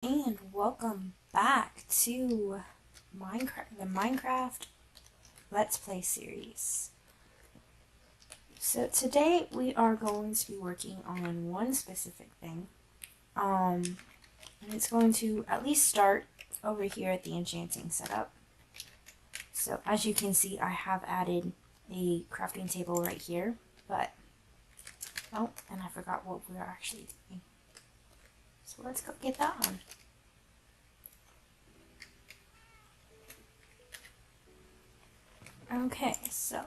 And welcome back to the Minecraft Let's Play series. So today we are going to be working on one specific thing. And it's going to at least start over here at the enchanting setup. So as you can see, I have added a crafting table right here, but oh, and I forgot what we're actually doing. So let's go get that one. Okay, so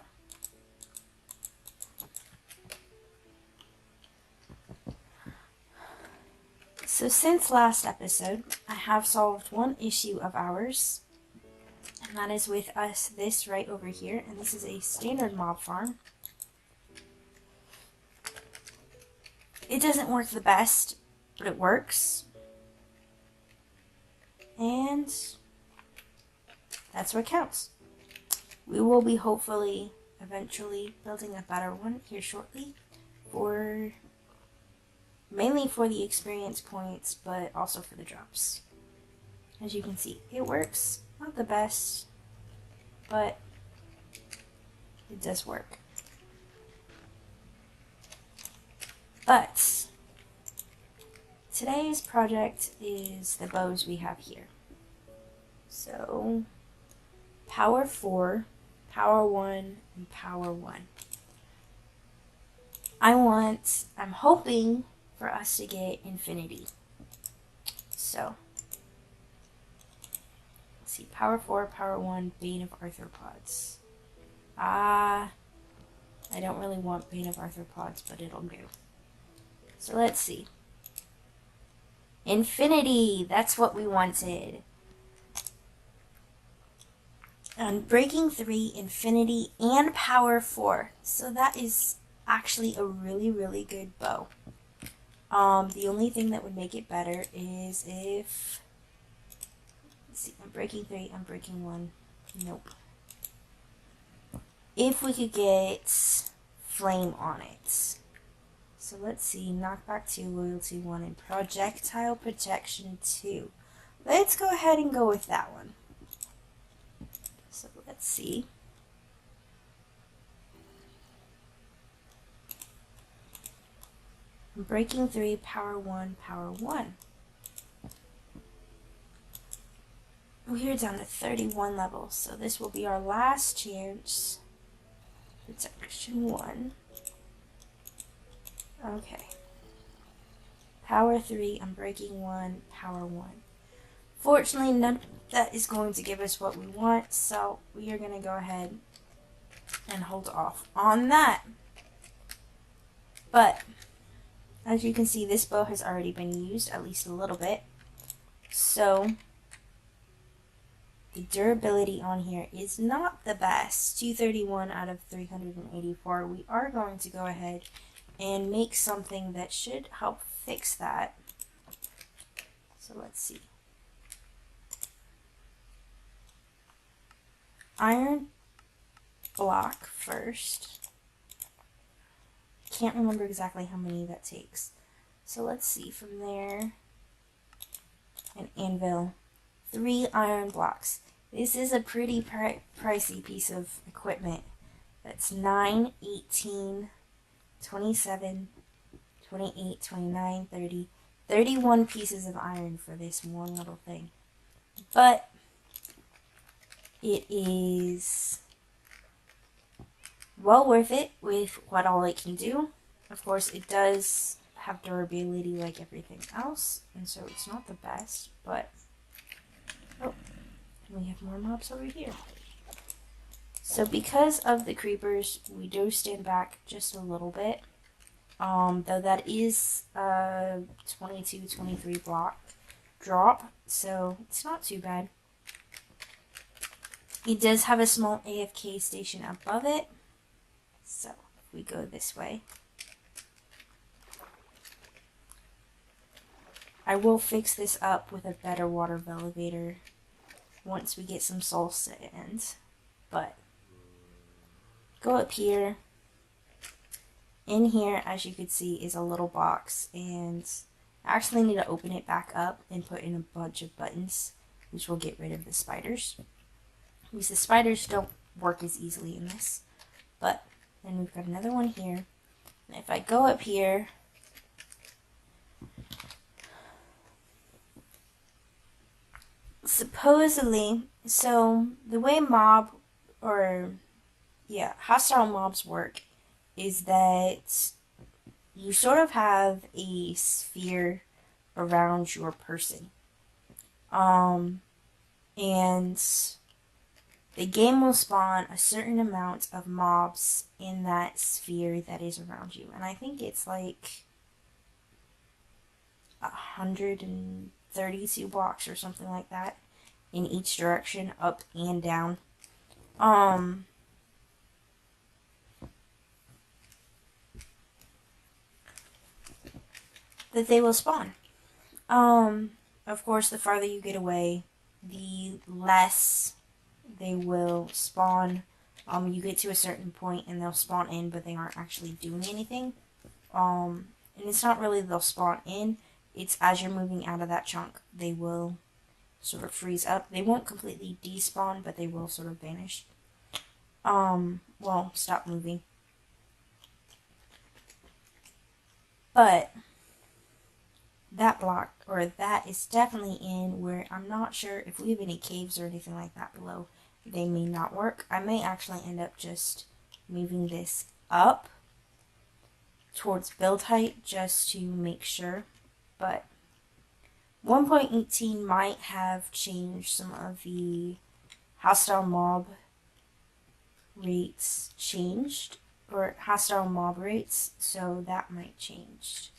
since last episode, I have solved one issue of ours, and that is with this right over here, and this is a standard mob farm. It doesn't work the best, but it works, and that's what counts. We will be hopefully eventually building a better one here shortly, mainly for the experience points, but also for the drops. As you can see, it works. Not the best, but it does work. But today's project is the bows we have here. So, power 4, power 1, and power 1. I'm hoping for us to get infinity. So, let's see, power 4, power 1, Bane of Arthropods. I don't really want Bane of Arthropods, but it'll do. So let's see. Infinity, that's what we wanted. Breaking 3, Infinity, and Power 4. So that is actually a really, really good bow. The only thing that would make it better is if... Let's see, I'm breaking 3, I'm breaking 1. Nope. If we could get Flame on it. So let's see, Knockback 2, Loyalty 1, and Projectile Protection 2. Let's go ahead and go with that one. So let's see. Breaking 3, power 1, power 1. We're down to 31 levels, so this will be our last chance. Protection 1. Okay. Power 3, I'm breaking 1, power 1. Fortunately, none of that is going to give us what we want, so we are going to go ahead and hold off on that. But, as you can see, this bow has already been used, at least a little bit. So, the durability on here is not the best. 231 out of 384. We are going to go ahead and make something that should help fix that. So let's see. Iron block first. Can't remember exactly how many that takes. So let's see, from there, an anvil, 3 iron blocks. This is a pretty pricey piece of equipment. That's 9, 18, 27, 28, 29, 30, 31 pieces of iron for this one little thing. But it is well worth it with what all it can do. Of course, it does have durability like everything else, and so it's not the best, but... Oh, and we have more mobs over here. So because of the creepers, we do stand back just a little bit. Though that is a 22, 23 block drop, so it's not too bad. It does have a small AFK station above it, so if we go this way, I will fix this up with a better water elevator once we get some souls to end. But go up here. In here, as you can see, is a little box, and I actually need to open it back up and put in a bunch of buttons, which will get rid of the spiders. Because the spiders don't work as easily in this. But then we've got another one here. And if I go up here, supposedly, so the way hostile mobs work is that you sort of have a sphere around your person. And the game will spawn a certain amount of mobs in that sphere that is around you. And I think it's like 132 blocks or something like that in each direction, up and down. That they will spawn. Of course, the farther you get away, the less they will spawn. You get to a certain point and they'll spawn in, but they aren't actually doing anything. And it's not really they'll spawn in, it's as you're moving out of that chunk, they will sort of freeze up. They won't completely despawn, but they will sort of vanish. Well, stop moving. But that block, or that is definitely in where I'm not sure if we have any caves or anything like that below. They may not work. I may actually end up just moving this up towards build height just to make sure. But 1.18 might have changed some of the hostile mob rates changed, or hostile mob rates, so that might change.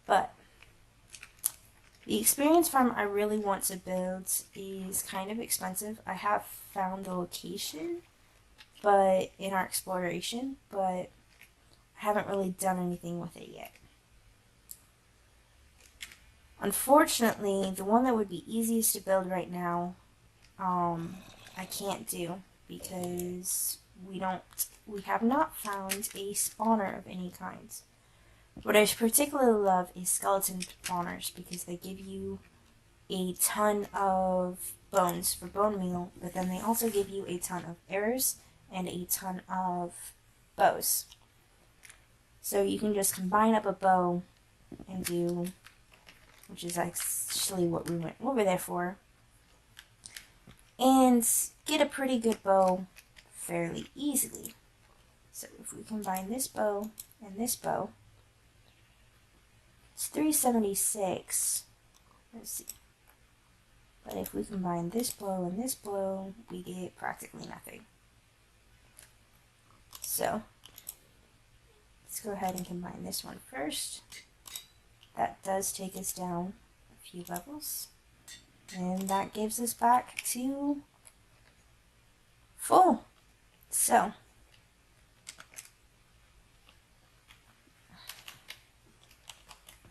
But the experience farm I really want to build is kind of expensive. I have found the location, but in our exploration, but I haven't really done anything with it yet. Unfortunately, the one that would be easiest to build right now, I can't do because we have not found a spawner of any kind. What I particularly love is skeleton spawners because they give you a ton of bones for bone meal, but then they also give you a ton of arrows and a ton of bows. So you can just combine up a bow and do, which is actually what we went over there for, and get a pretty good bow fairly easily. So if we combine this bow and this bow, it's 376. Let's see. But if we combine this blow and this blow, we get practically nothing. So let's go ahead and combine this one first. That does take us down a few levels. And that gives us back to full. So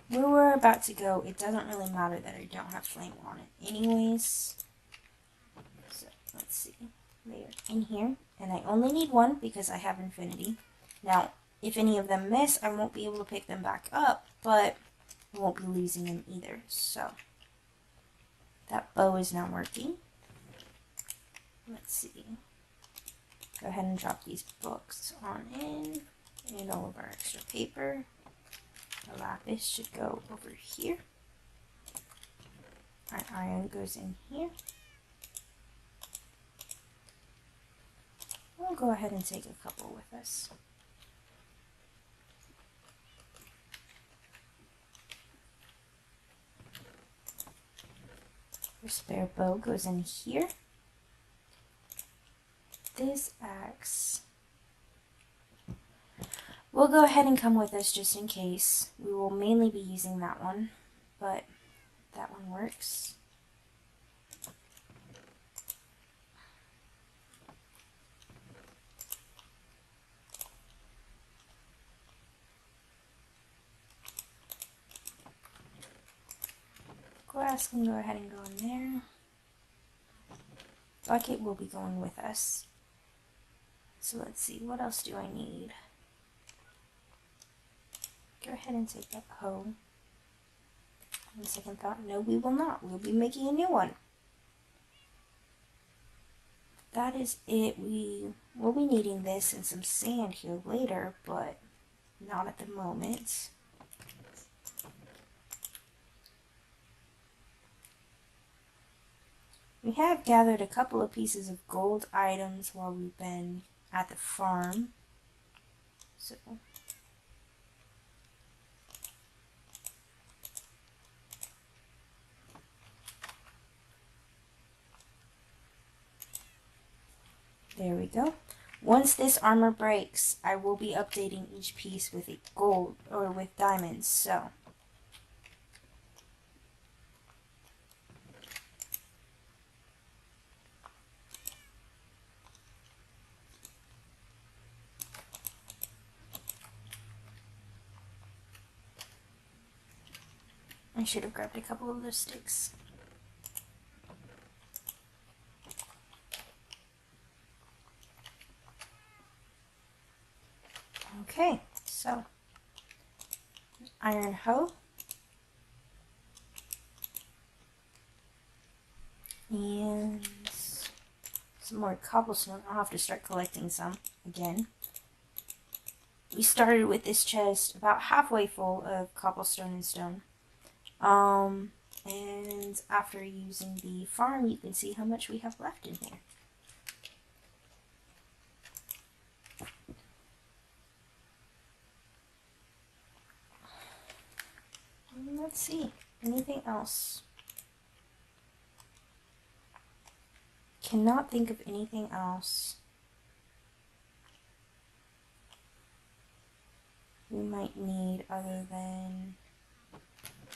where we're about to go, it doesn't really matter that I don't have flame on it anyways. So let's see. They are in here. And I only need one because I have infinity. Now, if any of them miss, I won't be able to pick them back up, but I won't be losing them either. So that bow is now working. Let's see. Go ahead and drop these books on in. And all of our extra paper. The lapis should go over here. Our iron goes in here. We'll go ahead and take a couple with us. Our spare bow goes in here. This axe will go ahead and come with us just in case. We will mainly be using that one, but that one works. Glass can go ahead and go in there. Bucket will be going with us. So let's see, what else do I need? Go ahead and take that hoe. On second thought, no, we will not. We'll be making a new one. That is it. We will be needing this and some sand here later, but not at the moment. We have gathered a couple of pieces of gold items while we've been at the farm. So there we go. Once this armor breaks, I will be updating each piece with a gold or with diamonds, so I should have grabbed a couple of those sticks. Okay, so iron hoe and some more cobblestone. I'll have to start collecting some again. We started with this chest about halfway full of cobblestone and stone. And after using the farm, you can see how much we have left in here. Let's see, anything else? Cannot think of anything else we might need other than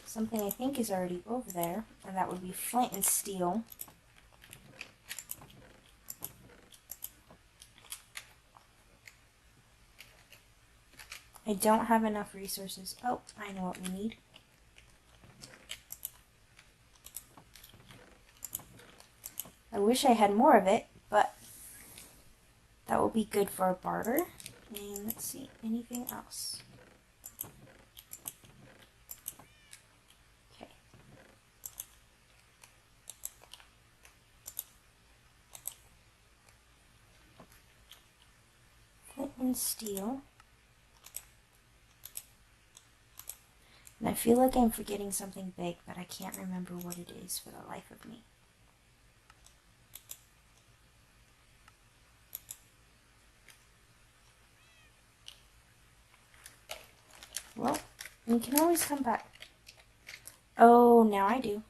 something I think is already over there, and that would be flint and steel. I don't have enough resources. Oh, I know what we need. I wish I had more of it, but that will be good for a barter. And let's see, anything else? Okay. Flint and steel. And I feel like I'm forgetting something big, but I can't remember what it is for the life of me. Well, we can always come back. Oh, now I do.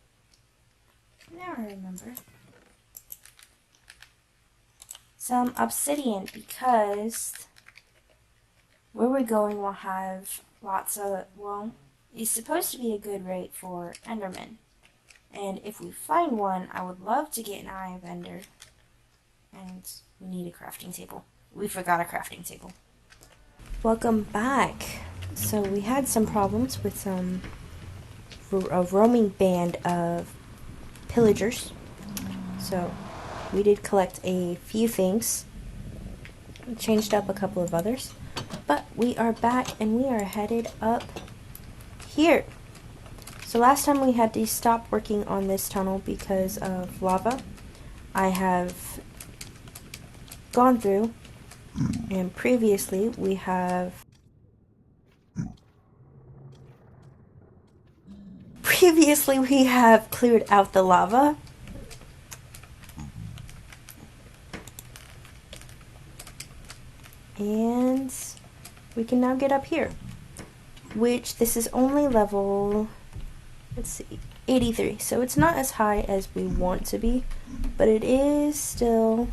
Now I remember. Some obsidian, because where we're going will have lots of, well, it's supposed to be a good rate for Endermen. And if we find one, I would love to get an Eye of Ender. And we need a crafting table. We forgot a crafting table. Welcome back. So we had some problems with a roaming band of pillagers. So we did collect a few things. We changed up a couple of others. But we are back and we are headed up here. So last time we had to stop working on this tunnel because of lava. I have gone through, and previously we have cleared out the lava. And we can now get up here, which this is only level, let's see, 83. So it's not as high as we want to be, but it is still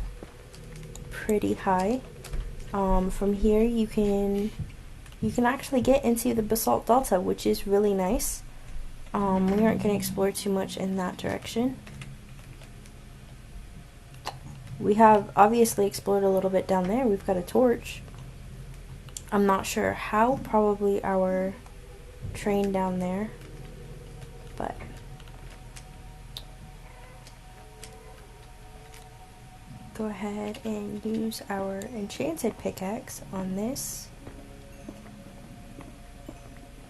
pretty high. From here you can actually get into the basalt delta, which is really nice. We aren't going to explore too much in that direction. We have obviously explored a little bit down there. We've got a torch. I'm not sure how, probably our train down there, but go ahead and use our enchanted pickaxe on this.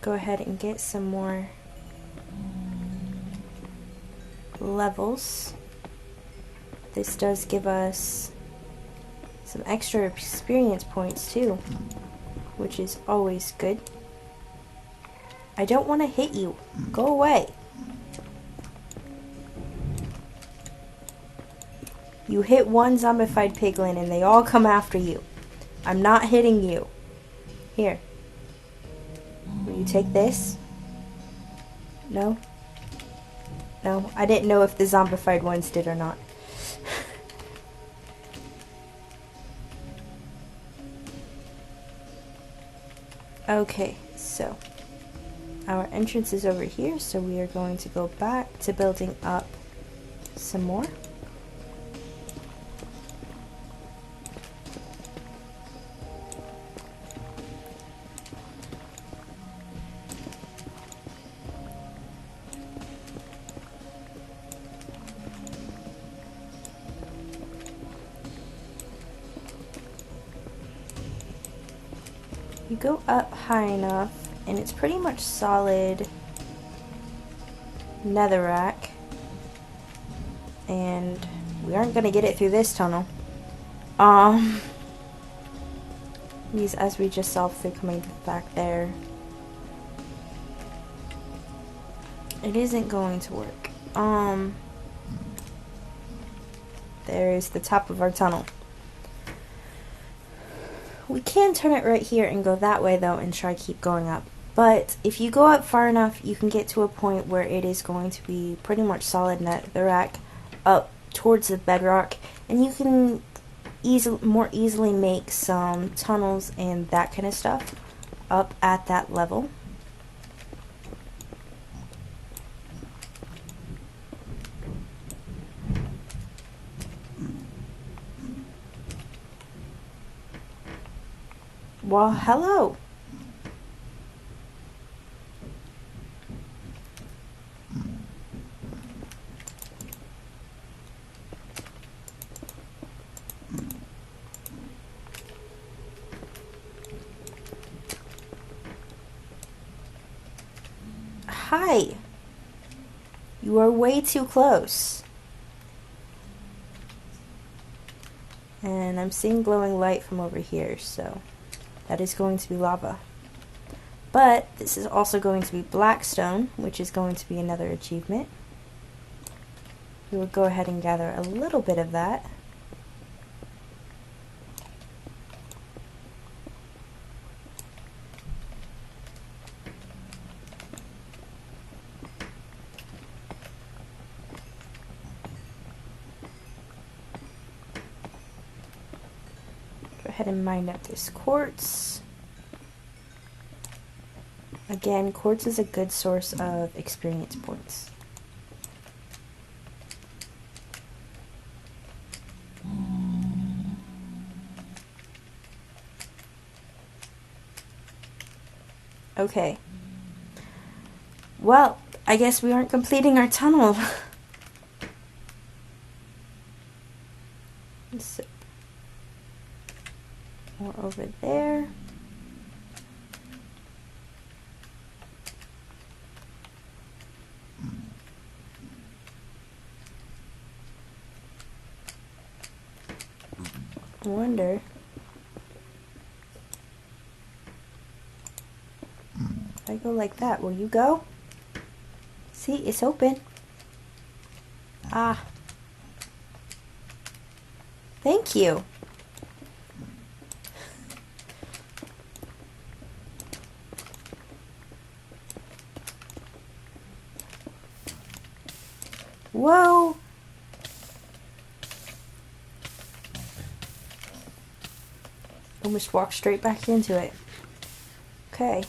Go ahead and get some more levels. This does give us some extra experience points too, which is always good. I don't want to hit you. Go away. You hit one zombified piglin and they all come after you. I'm not hitting you. Here. Will you take this? No? No? I didn't know if the zombified ones did or not. Okay, so our entrance is over here, so we are going to go back to building up some more. You go up high enough, and it's pretty much solid netherrack, and we aren't gonna get it through this tunnel. These, as we just saw, they're coming back there. It isn't going to work. There's the top of our tunnel. We can turn it right here and go that way though and try keep going up. But if you go up far enough, you can get to a point where it is going to be pretty much solid netherrack up towards the bedrock, and you can more easily make some tunnels and that kind of stuff up at that level. Well, hello. Hi. You are way too close. And I'm seeing glowing light from over here, so that is going to be lava. But this is also going to be blackstone, which is going to be another achievement. We will go ahead and gather a little bit of that. Go ahead and mine up this quartz. Again, quartz is a good source of experience points. Okay. Well, I guess we aren't completing our tunnel. So, more over there. I wonder if I go like that, will you go? See, it's open. Ah. Thank you. Whoa. Almost walked straight back into it. Okay.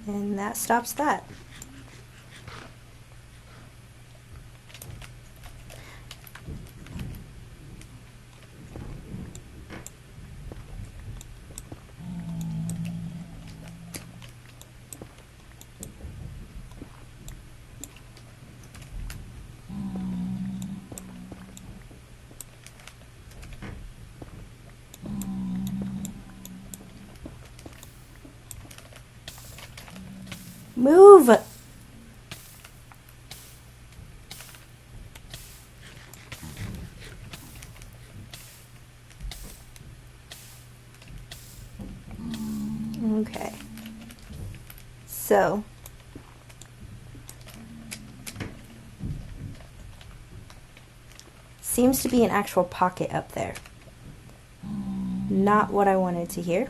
And that stops that. Move! Okay. So. Seems to be an actual pocket up there. Not what I wanted to hear.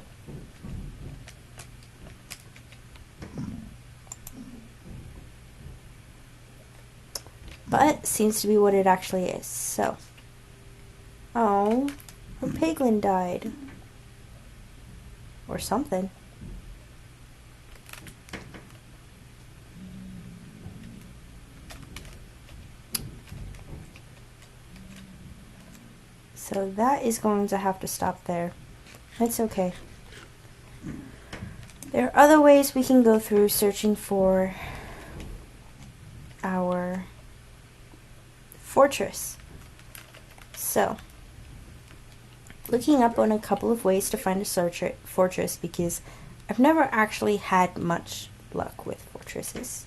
But seems to be what it actually is. So. Oh, a piglin died. Or something. So that is going to have to stop there. That's okay. There are other ways we can go through searching for our fortress. So, looking up on a couple of ways to find a fortress because I've never actually had much luck with fortresses.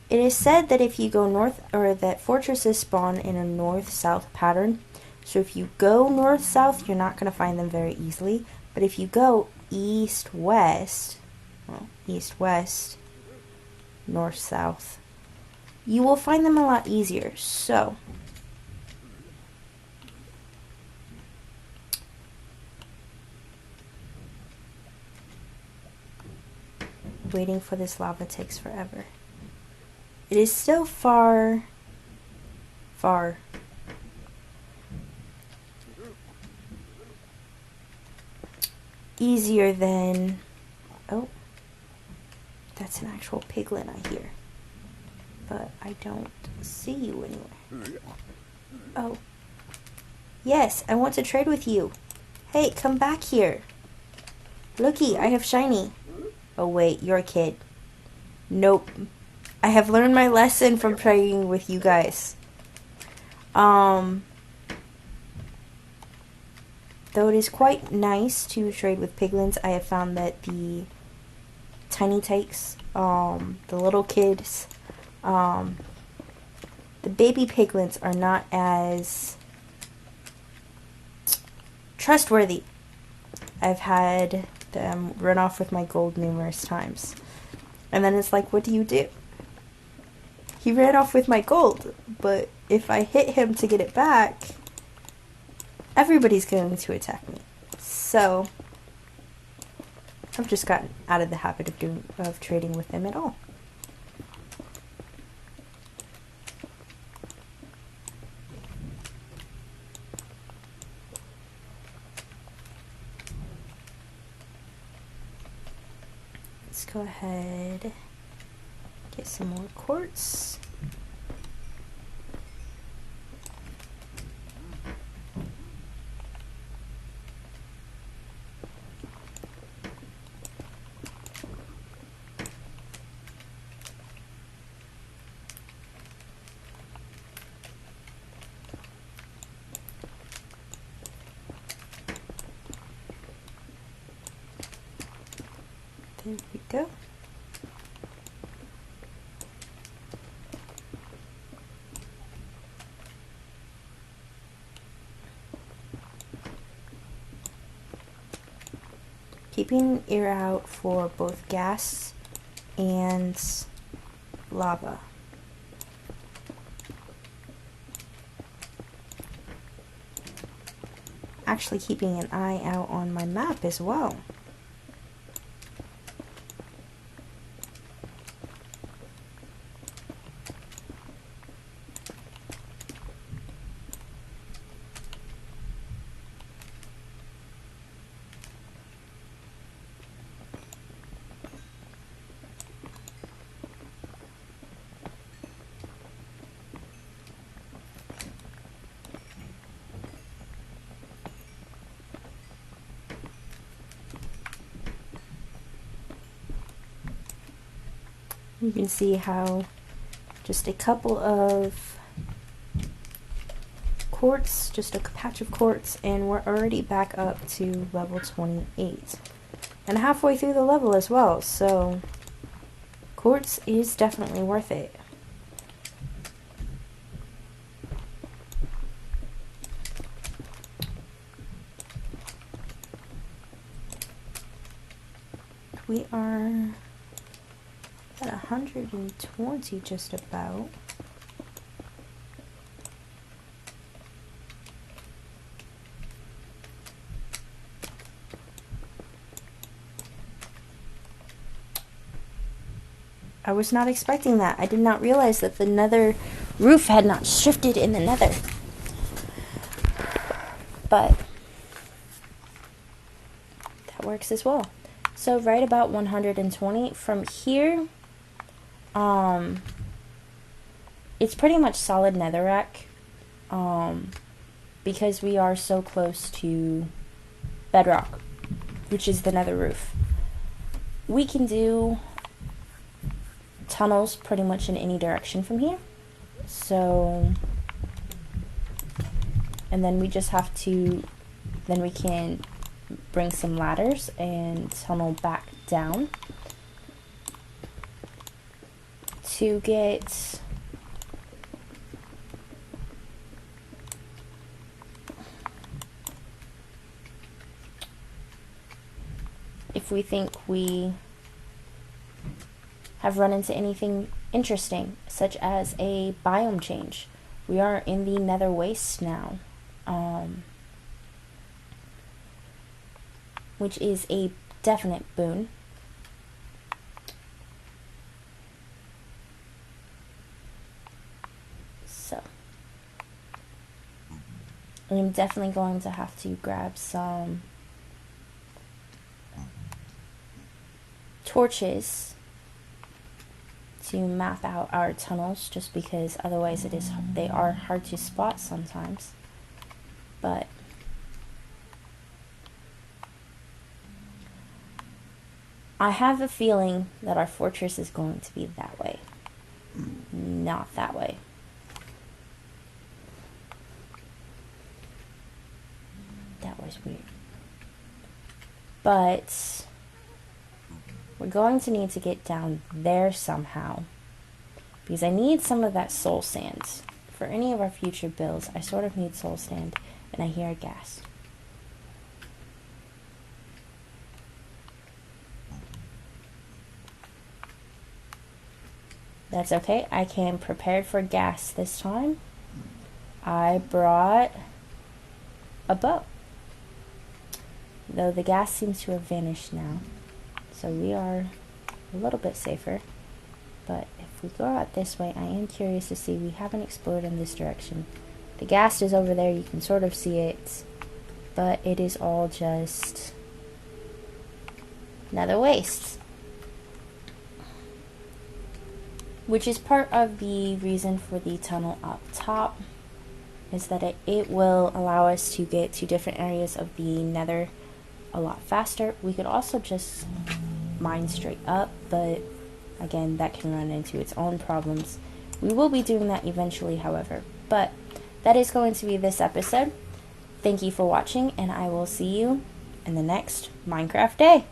It is said that if you go north, or that fortresses spawn in a north-south pattern. So if you go north-south, you're not going to find them very easily. But if you go east-west, well, east-west, north-south, you will find them a lot easier. So, waiting for this lava takes forever. It is still far easier than... Oh, that's an actual piglin I hear. But I don't see you anywhere. Oh. Yes, I want to trade with you. Hey, come back here. Looky, I have shiny. Oh wait, you're a kid. Nope. I have learned my lesson from trading with you guys. Though it is quite nice to trade with piglins, I have found that the tiny takes, the little kids, the baby piglins are not as trustworthy. I've had them run off with my gold numerous times. And then it's like, what do you do? He ran off with my gold, but if I hit him to get it back, everybody's going to attack me. So I've just gotten out of the habit of trading with them at all. Let's go ahead, get some more quartz. There we go. Keeping an ear out for both gas and lava. Actually keeping an eye out on my map as well. You can see how just a couple of quartz, just a patch of quartz, and we're already back up to level 28. And halfway through the level as well, so quartz is definitely worth it. We are at 120 just about. I was not expecting that. I did not realize that the nether roof had not shifted in the nether. But that works as well. So right about 120 from here, it's pretty much solid netherrack, because we are so close to bedrock, which is the nether roof. We can do tunnels pretty much in any direction from here. So, and then we just have to, then we can bring some ladders and tunnel back down to get if we think we have run into anything interesting, such as a biome change. We are in the nether waste now, which is a definite boon. So I'm definitely going to have to grab some torches to map out our tunnels, just because otherwise they are hard to spot sometimes. But I have a feeling that our fortress is going to be that way, not that way. That was weird. But we're going to need to get down there somehow, because I need some of that soul sand. For any of our future builds, I sort of need soul sand, and I hear a gas. That's okay, I came prepared for gas this time. I brought a bow, though the gas seems to have vanished now, so we are a little bit safer. But if we go out this way, I am curious to see. We haven't explored in this direction. The gas is over there, you can sort of see it, but it is all just nether waste, which is part of the reason for the tunnel up top, is that it will allow us to get to different areas of the nether a lot faster. We could also just mine straight up, but again, that can run into its own problems. We will be doing that eventually, however. But that is going to be this episode. Thank you for watching, and I will see you in the next Minecraft day.